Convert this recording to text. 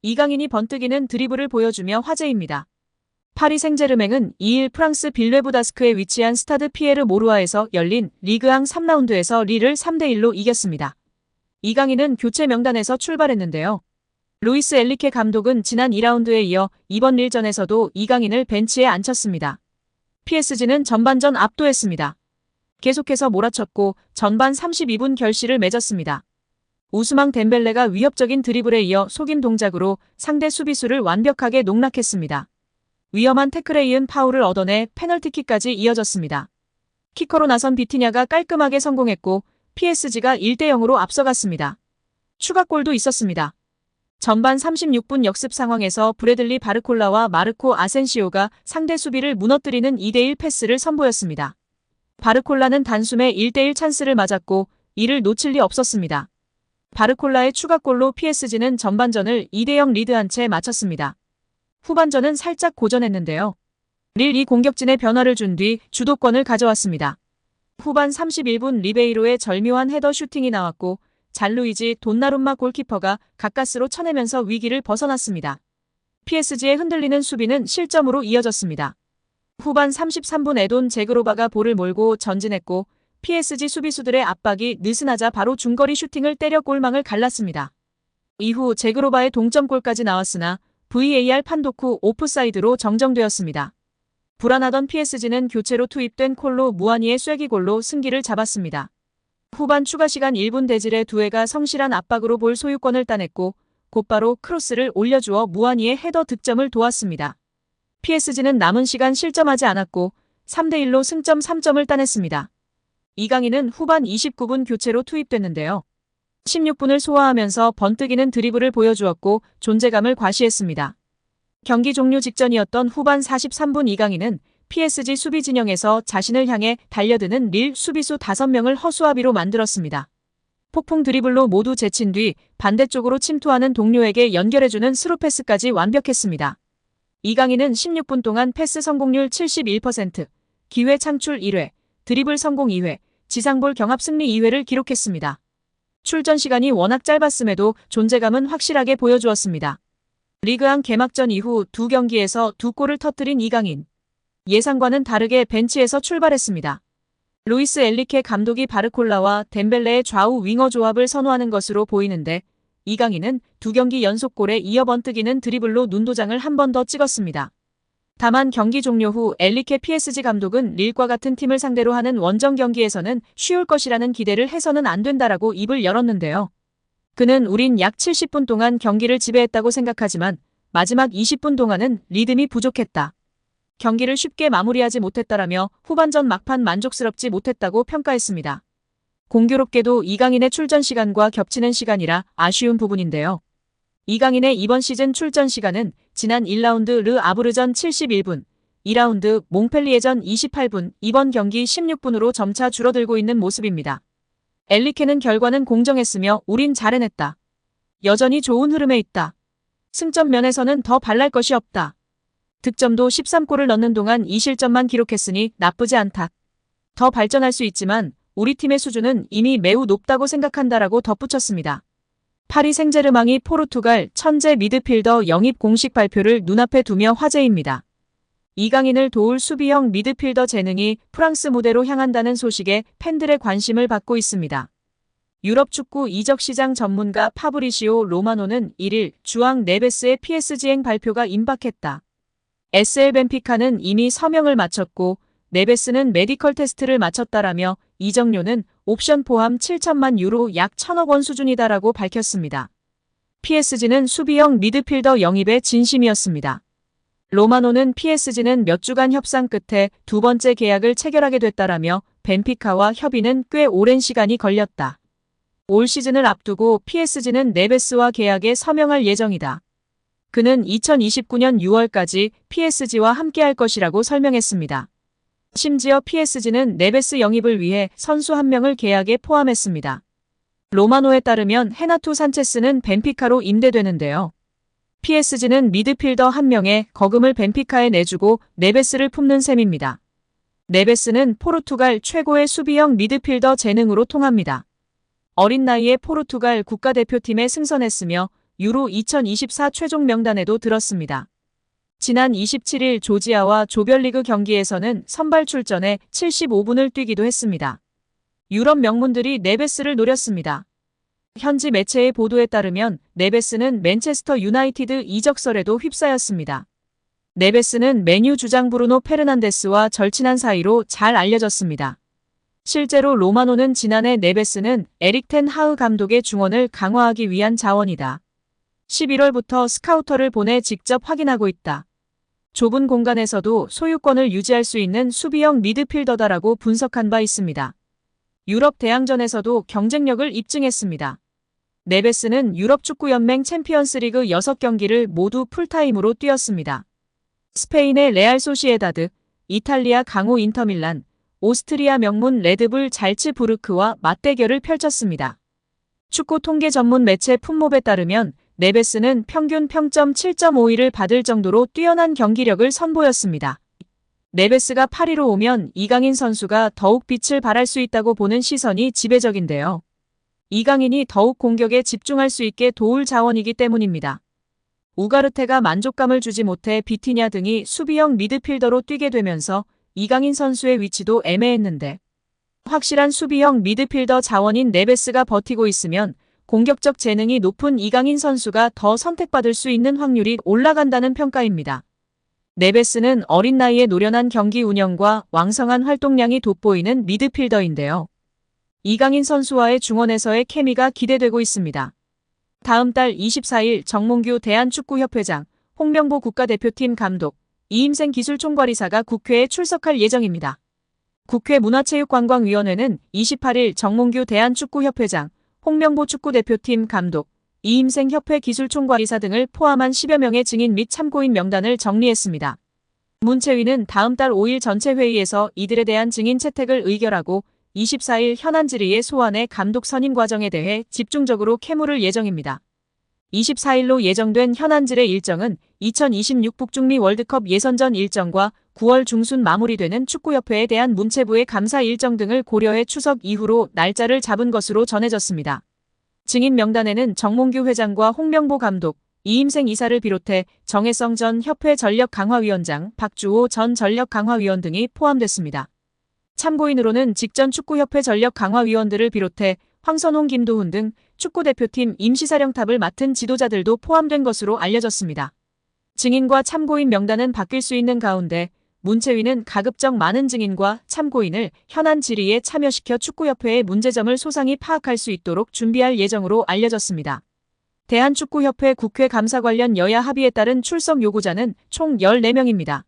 이강인이 번뜩이는 드리블을 보여주며 화제입니다. 파리 생제르맹은 2일 프랑스 빌레부다스크에 위치한 스타드 피에르 모루아에서 열린 리그앙 3라운드에서 리를 3대1로 이겼습니다. 이강인은 교체 명단에서 출발했는데요. 루이스 엔리케 감독은 지난 2라운드에 이어 이번 릴전에서도 이강인을 벤치에 앉혔습니다. PSG는 전반전 압도했습니다. 계속해서 몰아쳤고 전반 32분 결실을 맺었습니다. 우스망 덴벨레가 위협적인 드리블에 이어 속임 동작으로 상대 수비수를 완벽하게 농락했습니다. 위험한 태클에 이은 파울을 얻어내 페널티킥까지 이어졌습니다. 키커로 나선 비티냐가 깔끔하게 성공했고 PSG가 1대0으로 앞서갔습니다. 추가골도 있었습니다. 전반 36분 역습 상황에서 브래들리 바르콜라와 마르코 아센시오가 상대 수비를 무너뜨리는 2대1 패스를 선보였습니다. 바르콜라는 단숨에 1대1 찬스를 맞았고 이를 놓칠 리 없었습니다. 바르콜라의 추가골로 PSG는 전반전을 2대0 리드한 채 마쳤습니다. 후반전은 살짝 고전했는데요. 릴이 공격진에 변화를 준 뒤 주도권을 가져왔습니다. 후반 31분 리베이로의 절묘한 헤더 슈팅이 나왔고 잔루이지 돈나룸마 골키퍼가 가까스로 쳐내면서 위기를 벗어났습니다. PSG의 흔들리는 수비는 실점으로 이어졌습니다. 후반 33분 에돈 제그로바가 볼을 몰고 전진했고 PSG 수비수들의 압박이 느슨하자 바로 중거리 슈팅을 때려 골망을 갈랐습니다. 이후 제그로바의 동점골까지 나왔으나 VAR 판독 후 오프사이드로 정정되었습니다. 불안하던 PSG는 교체로 투입된 콜로 무아니의 쐐기골로 승기를 잡았습니다. 후반 추가 시간 1분 대질의 두에가 성실한 압박으로 볼 소유권을 따냈고 곧바로 크로스를 올려주어 무아니의 헤더 득점을 도왔습니다. PSG는 남은 시간 실점하지 않았고 3대1로 승점 3점을 따냈습니다. 이강인은 후반 29분 교체로 투입됐는데요. 16분을 소화하면서 번뜩이는 드리블을 보여주었고 존재감을 과시했습니다. 경기 종료 직전이었던 후반 43분 이강인은 PSG 수비 진영에서 자신을 향해 달려드는 릴 수비수 5명을 허수아비로 만들었습니다. 폭풍 드리블로 모두 제친 뒤 반대쪽으로 침투하는 동료에게 연결해주는 스루 패스까지 완벽했습니다. 이강인은 16분 동안 패스 성공률 71%, 기회 창출 1회, 드리블 성공 2회, 지상볼 경합 승리 2회를 기록했습니다. 출전 시간이 워낙 짧았음에도 존재감은 확실하게 보여주었습니다. 리그앙 개막전 이후 2경기에서 2골을 터뜨린 이강인. 예상과는 다르게 벤치에서 출발했습니다. 루이스 엔리케 감독이 바르콜라와 덴벨레의 좌우 윙어 조합을 선호하는 것으로 보이는데 이강인은 2경기 연속골에 이어 번뜩이는 드리블로 눈도장을 한 번 더 찍었습니다. 다만 경기 종료 후 엔리케 PSG 감독은 릴과 같은 팀을 상대로 하는 원정 경기에서는 쉬울 것이라는 기대를 해서는 안 된다라고 입을 열었는데요. 그는 우린 약 70분 동안 경기를 지배했다고 생각하지만 마지막 20분 동안은 리듬이 부족했다. 경기를 쉽게 마무리하지 못했다라며 후반전 막판 만족스럽지 못했다고 평가했습니다. 공교롭게도 이강인의 출전 시간과 겹치는 시간이라 아쉬운 부분인데요. 이강인의 이번 시즌 출전 시간은 지난 1라운드 르 아브르전 71분, 2라운드 몽펠리에전 28분, 이번 경기 16분으로 점차 줄어들고 있는 모습입니다. 엔리케는 결과는 공정했으며 우린 잘 해냈다. 여전히 좋은 흐름에 있다. 승점 면에서는 더 발랄 것이 없다. 득점도 13골을 넣는 동안 2실점만 기록했으니 나쁘지 않다. 더 발전할 수 있지만 우리 팀의 수준은 이미 매우 높다고 생각한다라고 덧붙였습니다. 파리 생제르맹이 포르투갈 천재 미드필더 영입 공식 발표를 눈앞에 두며 화제입니다. 이강인을 도울 수비형 미드필더 재능이 프랑스 무대로 향한다는 소식에 팬들의 관심을 받고 있습니다. 유럽 축구 이적 시장 전문가 파브리시오 로마노는 1일 주앙 네베스의 PSG행 발표가 임박했다. SL 벤피카는 이미 서명을 마쳤고 네베스는 메디컬 테스트를 마쳤다라며 이적료는 옵션 포함 7천만 유로 약 1,000억 원 수준이다라고 밝혔습니다. PSG는 수비형 미드필더 영입에 진심이었습니다. 로마노는 PSG는 몇 주간 협상 끝에 두 번째 계약을 체결하게 됐다라며 벤피카와 협의는 꽤 오랜 시간이 걸렸다. 올 시즌을 앞두고 PSG는 네베스와 계약에 서명할 예정이다. 그는 2029년 6월까지 PSG와 함께할 것이라고 설명했습니다. 심지어 PSG는 네베스 영입을 위해 선수 1명을 계약에 포함했습니다. 로마노에 따르면 헤나투 산체스는 벤피카로 임대되는데요. PSG는 미드필더 1명의 거금을 벤피카에 내주고 네베스를 품는 셈입니다. 네베스는 포르투갈 최고의 수비형 미드필더 재능으로 통합니다. 어린 나이에 포르투갈 국가대표팀에 승선했으며 유로 2024 최종 명단에도 들었습니다. 지난 27일 조지아와 조별리그 경기에서는 선발 출전해 75분을 뛰기도 했습니다. 유럽 명문들이 네베스를 노렸습니다. 현지 매체의 보도에 따르면 네베스는 맨체스터 유나이티드 이적설에도 휩싸였습니다. 네베스는 맨유 주장 브루노 페르난데스와 절친한 사이로 잘 알려졌습니다. 실제로 로마노는 지난해 네베스는 에릭 텐 하흐 감독의 중원을 강화하기 위한 자원이다. 11월부터 스카우터를 보내 직접 확인하고 있다. 좁은 공간에서도 소유권을 유지할 수 있는 수비형 미드필더다라고 분석한 바 있습니다. 유럽 대항전에서도 경쟁력을 입증했습니다. 네베스는 유럽축구연맹 챔피언스리그 6경기를 모두 풀타임으로 뛰었습니다. 스페인의 레알 소시에다드, 이탈리아 강호 인터밀란, 오스트리아 명문 레드불 잘츠부르크와 맞대결을 펼쳤습니다. 축구 통계 전문 매체 풋몹에 따르면 네베스는 평균 평점 7.52를 받을 정도로 뛰어난 경기력을 선보였습니다. 네베스가 파리로 오면 이강인 선수가 더욱 빛을 발할 수 있다고 보는 시선이 지배적인데요. 이강인이 더욱 공격에 집중할 수 있게 도울 자원이기 때문입니다. 우가르테가 만족감을 주지 못해 비티냐 등이 수비형 미드필더로 뛰게 되면서 이강인 선수의 위치도 애매했는데 확실한 수비형 미드필더 자원인 네베스가 버티고 있으면 공격적 재능이 높은 이강인 선수가 더 선택받을 수 있는 확률이 올라간다는 평가입니다. 네베스는 어린 나이에 노련한 경기 운영과 왕성한 활동량이 돋보이는 미드필더인데요. 이강인 선수와의 중원에서의 케미가 기대되고 있습니다. 다음 달 24일 정몽규 대한축구협회장, 홍명보 국가대표팀 감독, 이임생 기술총괄이사가 국회에 출석할 예정입니다. 국회 문화체육관광위원회는 28일 정몽규 대한축구협회장, 홍명보 축구대표팀 감독, 이임생 협회 기술총괄이사 등을 포함한 10여 명의 증인 및 참고인 명단을 정리했습니다. 문체위는 다음 달 5일 전체 회의에서 이들에 대한 증인 채택을 의결하고 24일 현안 질의의 소환에 감독 선임 과정에 대해 집중적으로 캐물을 예정입니다. 24일로 예정된 현안 질의 일정은 2026 북중미 월드컵 예선전 일정과 9월 중순 마무리되는 축구협회에 대한 문체부의 감사 일정 등을 고려해 추석 이후로 날짜를 잡은 것으로 전해졌습니다. 증인 명단에는 정몽규 회장과 홍명보 감독, 이임생 이사를 비롯해 정혜성 전 협회 전력강화위원장, 박주호 전 전력강화위원 등이 포함됐습니다. 참고인으로는 직전 축구협회 전력강화위원들을 비롯해 황선홍, 김도훈 등 축구대표팀 임시사령탑을 맡은 지도자들도 포함된 것으로 알려졌습니다. 증인과 참고인 명단은 바뀔 수 있는 가운데 문체위는 가급적 많은 증인과 참고인을 현안 질의에 참여시켜 축구협회의 문제점을 소상히 파악할 수 있도록 준비할 예정으로 알려졌습니다. 대한축구협회 국회 감사 관련 여야 합의에 따른 출석 요구자는 총 14명입니다.